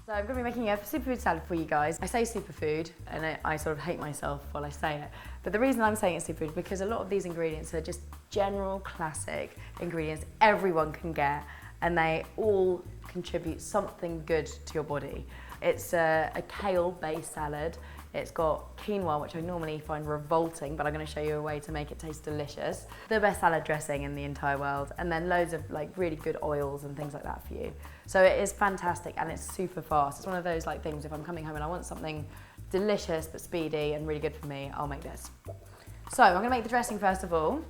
So I'm going to be making a superfood salad for you guys. I say superfood and I sort of hate myself while I say it. But the reason I'm saying it's superfood because a lot of these ingredients are just general classic ingredients everyone can get, and they all contribute something good to your body. It's a kale-based salad. It's got quinoa, which I normally find revolting, but I'm going to show you a way to make it taste delicious. The best salad dressing in the entire world, and then loads of like really good oils and things like that for you. So it is fantastic and it's super fast. It's one of those like things, if I'm coming home and I want something delicious but speedy and really good for me, I'll make this. So I'm going to make the dressing first of all.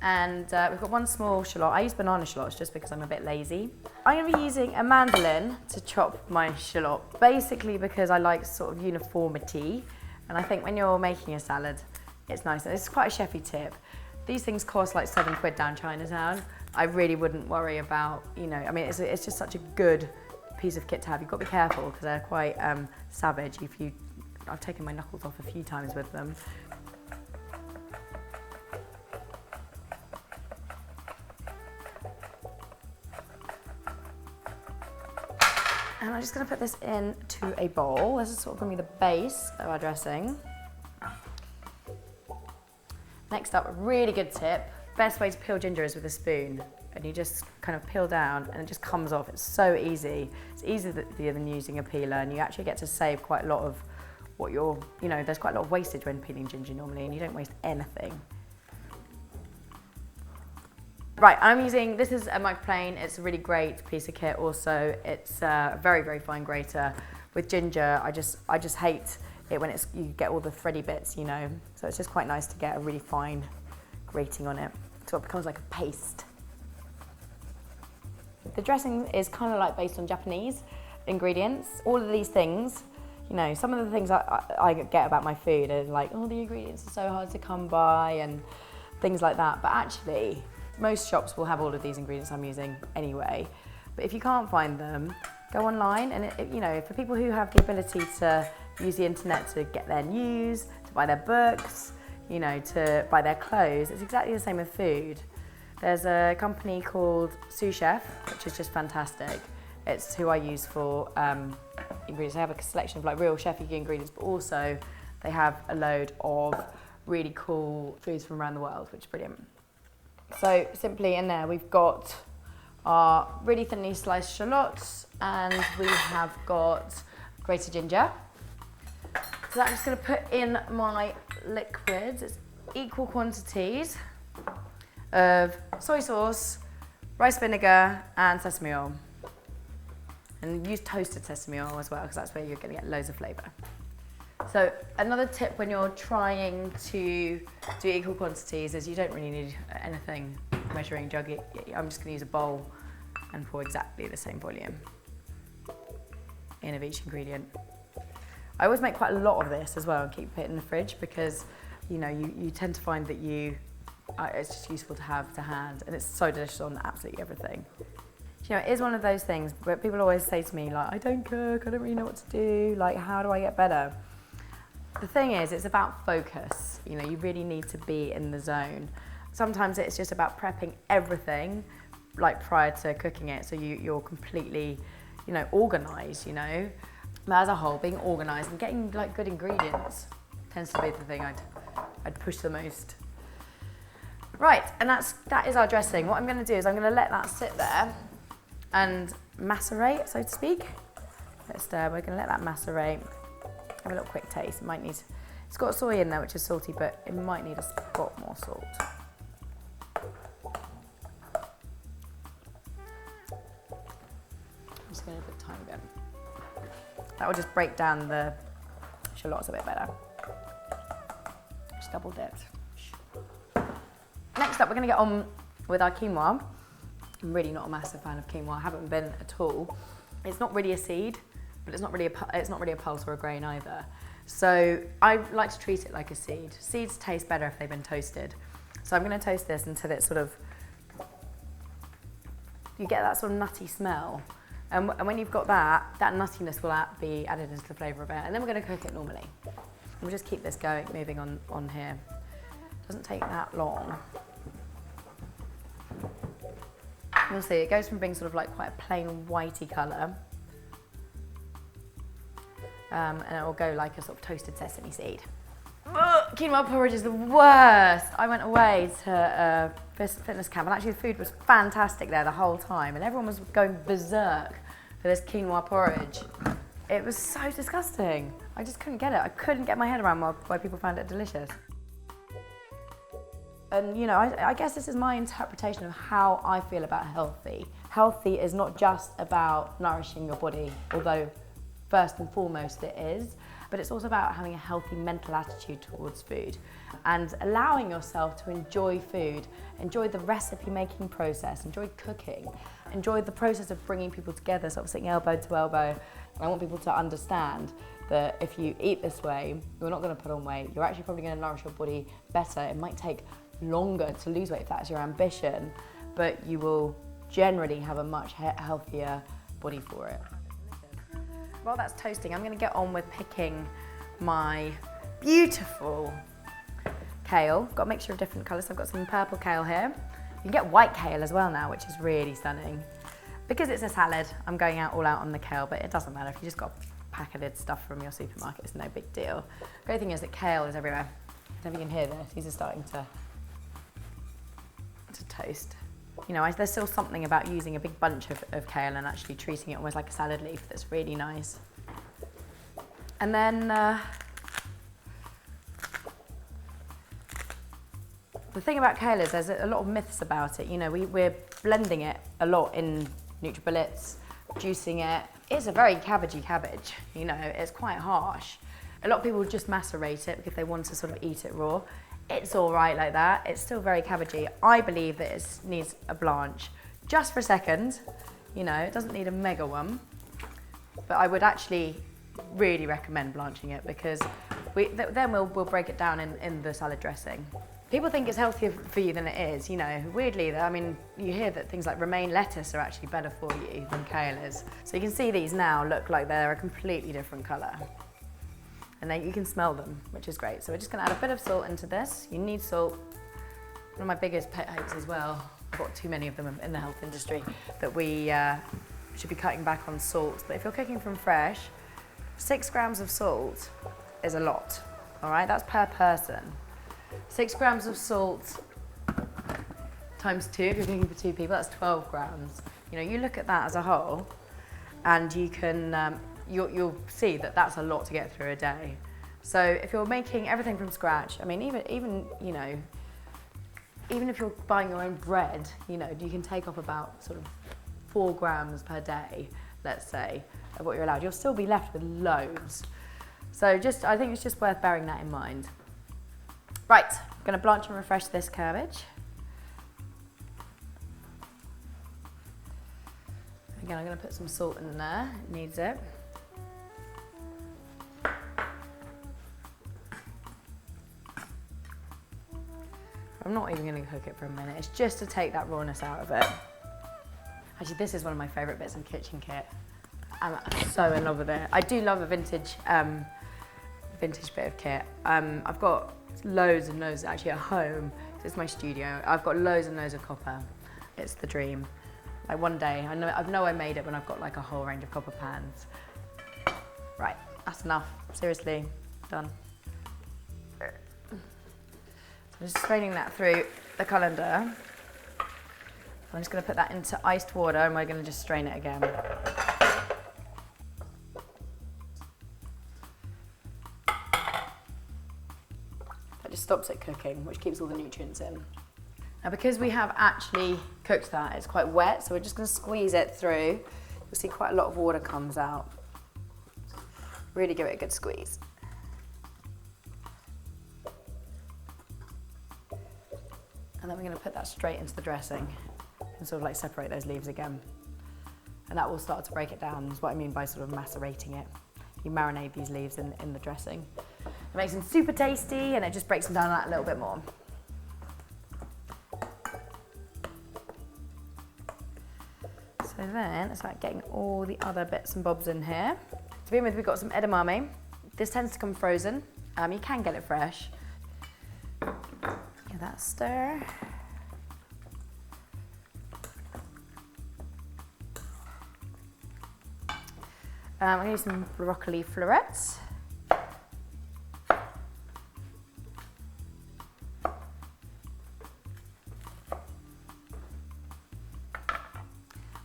And we've got one small shallot. I use banana shallots just because I'm a bit lazy. I'm going to be using a mandolin to chop my shallot, basically because I like sort of uniformity. And I think when you're making a salad, it's nice. It's quite a chefy tip. These things cost like £7 down Chinatown. I really wouldn't worry about, you know, I mean, it's just such a good piece of kit to have. You've got to be careful because they're quite savage. I've taken my knuckles off a few times with them. And I'm just going to put this into a bowl. This is sort of going to be the base of our dressing. Next up, a really good tip. Best way to peel ginger is with a spoon. And you just kind of peel down and it just comes off. It's so easy. It's easier than using a peeler, and you actually get to save quite a lot of what you're, you know, there's quite a lot of wastage when peeling ginger normally, and you don't waste anything. Right, this is a microplane. It's a really great piece of kit also. It's a very, very fine grater. With ginger, I just hate it when you get all the thready bits, you know. So it's just quite nice to get a really fine grating on it. So it becomes like a paste. The dressing is kind of like based on Japanese ingredients. All of these things, you know, some of the things I get about my food are like, oh, the ingredients are so hard to come by and things like that. But actually, most shops will have all of these ingredients I'm using anyway. But if you can't find them, go online, and you know, for people who have the ability to use the internet to get their news, to buy their books, you know, to buy their clothes, it's exactly the same with food. There's a company called Sous Chef, which is just fantastic. It's who I use for ingredients. They have a selection of like real chefy ingredients, but also they have a load of really cool foods from around the world, which is brilliant. So simply in there we've got our really thinly sliced shallots, and we have got grated ginger. So I'm just going to put in my liquids. It's equal quantities of soy sauce, rice vinegar and sesame oil. And use toasted sesame oil as well, because that's where you're going to get loads of flavour. So another tip when you're trying to do equal quantities is you don't really need anything measuring jug. I'm just going to use a bowl and pour exactly the same volume in of each ingredient. I always make quite a lot of this as well and keep it in the fridge because, you know, you tend to find that it's just useful to have to hand, and it's so delicious on absolutely everything. You know, it is one of those things where people always say to me, like, I don't cook, I don't really know what to do, like, how do I get better? The thing is, it's about focus. You know, you really need to be in the zone. Sometimes it's just about prepping everything, like prior to cooking it, so you're completely, you know, organised, you know. But as a whole, being organised and getting like good ingredients tends to be the thing I'd push the most. Right, and that is our dressing. What I'm going to do is I'm going to let that sit there and macerate, so to speak. We're going to let that macerate. Have a little quick taste. It's got soy in there, which is salty, but it might need a spot more salt. I'm just going to put a tiny bit. That will just break down the shallots a bit better. Just double dipped. Next up, we're going to get on with our quinoa. I'm really not a massive fan of quinoa. I haven't been at all. It's not really a seed, but it's not really a pulse or a grain either. So I like to treat it like a seed. Seeds taste better if they've been toasted. So I'm going to toast this until it's sort of, you get that sort of nutty smell. And when you've got that nuttiness will be added into the flavour of it. And then we're going to cook it normally. We'll just keep this moving on here. Doesn't take that long. You'll see it goes from being sort of like quite a plain whitey colour and it will go like a sort of toasted sesame seed. Ugh, quinoa porridge is the worst. I went away to a fitness camp, and actually the food was fantastic there the whole time, and everyone was going berserk for this quinoa porridge. It was so disgusting. I just couldn't get it. I couldn't get my head around why people found it delicious. And you know, I guess this is my interpretation of how I feel about healthy. Healthy is not just about nourishing your body, although first and foremost it is, but it's also about having a healthy mental attitude towards food and allowing yourself to enjoy food, enjoy the recipe making process, enjoy cooking, enjoy the process of bringing people together, sort of sitting elbow to elbow. And I want people to understand that if you eat this way, you're not going to put on weight. You're actually probably going to nourish your body better. It might take longer to lose weight if that's your ambition, but you will generally have a much healthier body for it. While that's toasting, I'm going to get on with picking my beautiful kale. Got a mixture of different colours. So I've got some purple kale here. You can get white kale as well now, which is really stunning. Because it's a salad, I'm going all out on the kale, but it doesn't matter. If you just got packeted stuff from your supermarket, it's no big deal. The great thing is that kale is everywhere. I don't know if you can hear this. These are starting to toast. You know, there's still something about using a big bunch of kale and actually treating it almost like a salad leaf that's really nice. And then the thing about kale is there's a lot of myths about it. You know, we're blending it a lot in NutriBullets, juicing it. It's a very cabbagey cabbage, you know, it's quite harsh. A lot of people just macerate it because they want to sort of eat it raw. It's all right like that. It's still very cabbagey. I believe that it needs a blanch just for a second. You know, it doesn't need a mega one. But I would actually really recommend blanching it because then we'll break it down in the salad dressing. People think it's healthier for you than it is. You know, weirdly, I mean, you hear that things like romaine lettuce are actually better for you than kale is. So you can see these now look like they're a completely different colour. And then you can smell them, which is great. So we're just going to add a bit of salt into this. You need salt. One of my biggest pet hates as well, I've got too many of them in the health industry, that we should be cutting back on salt. But if you're cooking from fresh, 6 grams of salt is a lot, all right? That's per person. 6 grams of salt times 2, if you're cooking for 2 people, that's 12 grams. You know, you look at that as a whole, and you can, you'll see that that's a lot to get through a day. So if you're making everything from scratch, I mean, even you know, even if you're buying your own bread, you know, you can take off about sort of 4 grams per day, let's say, of what you're allowed. You'll still be left with loads. So I think it's just worth bearing that in mind. Right, I'm going to blanch and refresh this cabbage. Again, I'm going to put some salt in there, it needs it. I'm not even going to cook it for a minute, it's just to take that rawness out of it. Actually, this is one of my favourite bits of kitchen kit. I'm so in love with it. I do love a vintage bit of kit. I've got loads and loads actually at home. It's my studio. I've got loads and loads of copper. It's the dream. Like one day, I know I made it when I've got like a whole range of copper pans. Right, that's enough. Seriously, done. I'm just straining that through the colander. I'm just going to put that into iced water and we're going to just strain it again. That just stops it cooking, which keeps all the nutrients in. Now because we have actually cooked that, it's quite wet, so we're just going to squeeze it through. You'll see quite a lot of water comes out. Really give it a good squeeze. And then we're going to put that straight into the dressing and sort of like separate those leaves again. And that will start to break it down, is what I mean by sort of macerating it. You marinate these leaves in the dressing. It makes them super tasty and it just breaks them down that a little bit more. So then it's like getting all the other bits and bobs in here. To begin with, we've got some edamame. This tends to come frozen. You can get it fresh. Give that a stir. I'm gonna use some broccoli florets.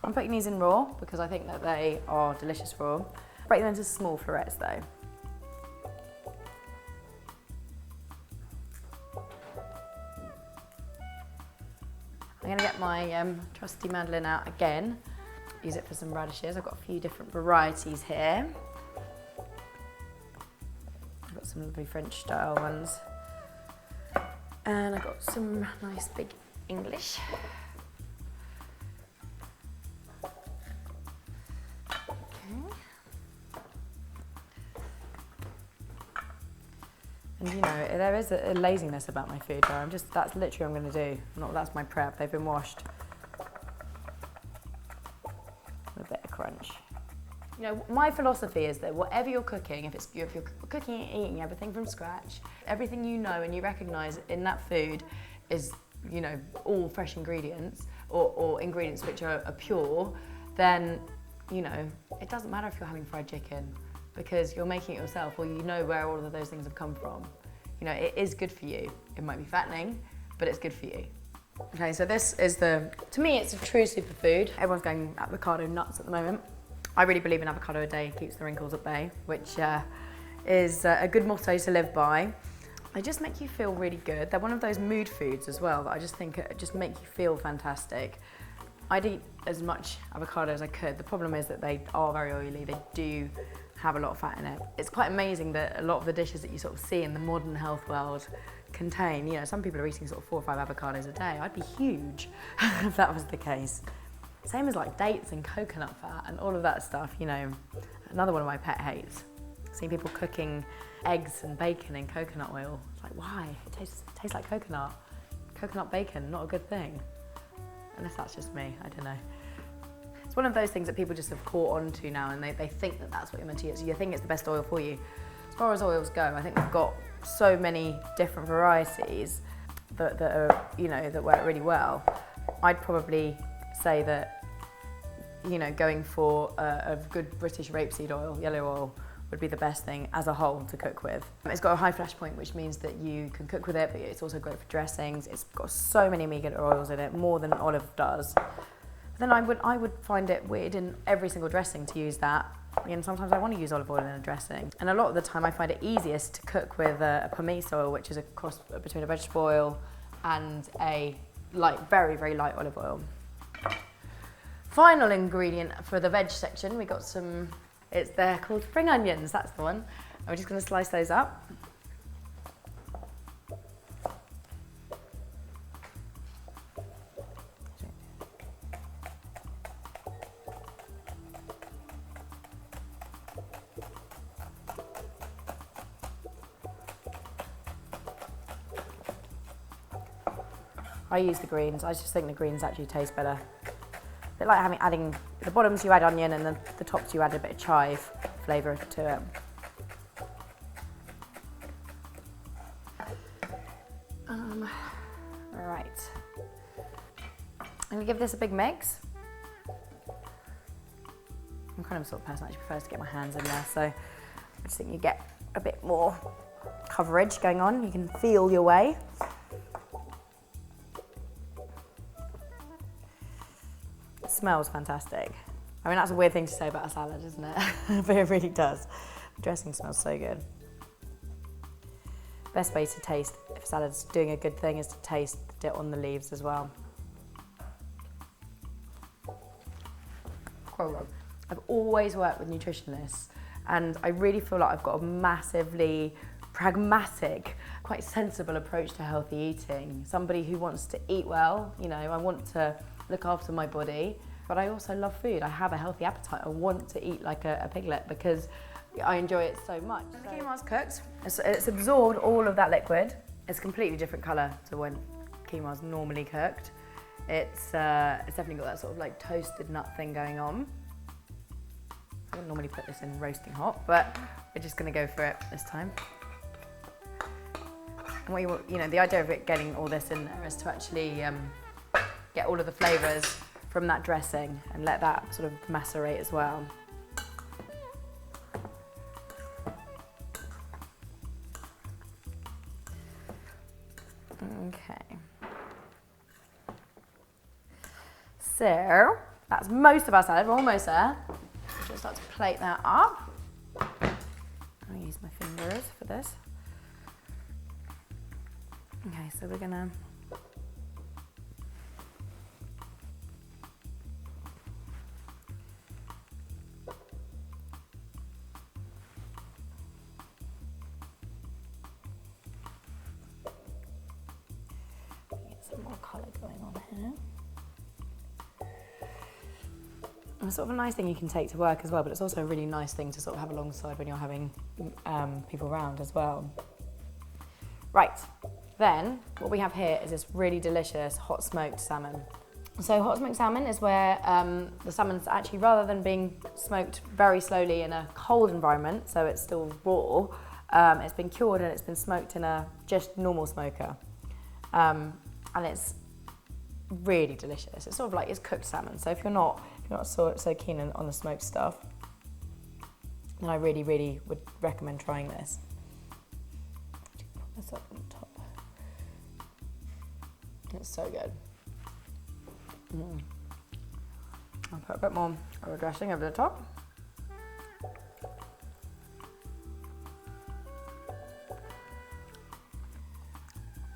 I'm putting these in raw because I think that they are delicious raw. Break them into small florets though. I'm gonna get my trusty mandolin out again. Use it for some radishes. I've got a few different varieties here. I've got some lovely French style ones. And I've got some nice big English. And you know, there is a laziness about my food where that's literally what I'm going to do. That's my prep, they've been washed. A bit of crunch. You know, my philosophy is that whatever you're cooking, if you're cooking and eating everything from scratch, everything you know and you recognise in that food is, you know, all fresh ingredients or ingredients which are pure, then, you know, it doesn't matter if you're having fried chicken, because you're making it yourself, or you know where all of those things have come from. You know, it is good for you. It might be fattening, but it's good for you. Okay, so this is to me, it's a true superfood. Everyone's going avocado nuts at the moment. I really believe an avocado a day keeps the wrinkles at bay, which is a good motto to live by. They just make you feel really good. They're one of those mood foods as well that I just think just make you feel fantastic. I'd eat as much avocado as I could. The problem is that they are very oily. They do have a lot of fat in it. It's quite amazing that a lot of the dishes that you sort of see in the modern health world contain, you know, some people are eating sort of 4 or 5 avocados a day. I'd be huge if that was the case. Same as like dates and coconut fat and all of that stuff, you know. Another one of my pet hates. Seeing people cooking eggs and bacon in coconut oil. It's like, why? It tastes like coconut. Coconut bacon, not a good thing. Unless that's just me, I don't know. It's one of those things that people just have caught on to now, and they think that that's what you're meant to use. So you think it's the best oil for you. As far as oils go, I think we've got so many different varieties that are, you know, that work really well. I'd probably say that, you know, going for a good British rapeseed oil, yellow oil, would be the best thing as a whole to cook with. It's got a high flash point, which means that you can cook with it, but it's also great for dressings. It's got so many omega oils in it, more than olive does. Then I would find it weird in every single dressing to use that. And sometimes I want to use olive oil in a dressing. And a lot of the time I find it easiest to cook with a pomace oil, which is a cross between a vegetable oil and a very, very light olive oil. Final ingredient for the veg section, we got some, they're called spring onions, that's the one. And we're just going to slice those up. I use the greens. I just think the greens actually taste better. A bit like adding the bottoms you add onion and the tops you add a bit of chive flavour to it. Right. I'm gonna give this a big mix. I'm kind of the sort of person that actually prefers to get my hands in there, so I just think you get a bit more coverage going on. You can feel your way. It smells fantastic. I mean, that's a weird thing to say about a salad, isn't it? But it really does. The dressing smells so good. Best way to taste if a salad's doing a good thing is to taste it on the leaves as well. I've always worked with nutritionists, and I really feel like I've got a massively pragmatic, quite sensible approach to healthy eating. Somebody who wants to eat well, you know, I want to look after my body, but I also love food. I have a healthy appetite. I want to eat like a piglet because I enjoy it so much. The quinoa's cooked. It's absorbed all of that liquid. It's a completely different colour to when quinoa's normally cooked. It's definitely got that sort of like toasted nut thing going on. I wouldn't normally put this in roasting hot, but we're just going to go for it this time. And what you know, the idea of it getting all this in there is to actually get all of the flavours from that dressing and let that sort of macerate as well. So that's most of our salad. We're almost there. Just start to plate that up. I'll use my fingers for this. Okay, so we're gonna get some more colour going on here. And it's sort of a nice thing you can take to work as well, but it's also a really nice thing to sort of have alongside when you're having people around as well. Right, then what we have here is this really delicious hot smoked salmon. So hot smoked salmon is where the salmon's actually, rather than being smoked very slowly in a cold environment, so it's still raw, it's been cured and it's been smoked in a just normal smoker. And it's really delicious. It's sort of like, it's cooked salmon. So if you're not so keen on the smoked stuff, then I really, really would recommend trying this. Put this up on top. It's so good. I'll put a bit more of the dressing over the top.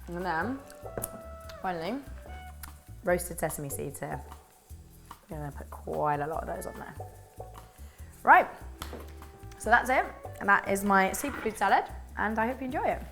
And then, finally, roasted sesame seeds here. I'm gonna put quite a lot of those on there. Right, so that's it. And that is my superfood salad, and I hope you enjoy it.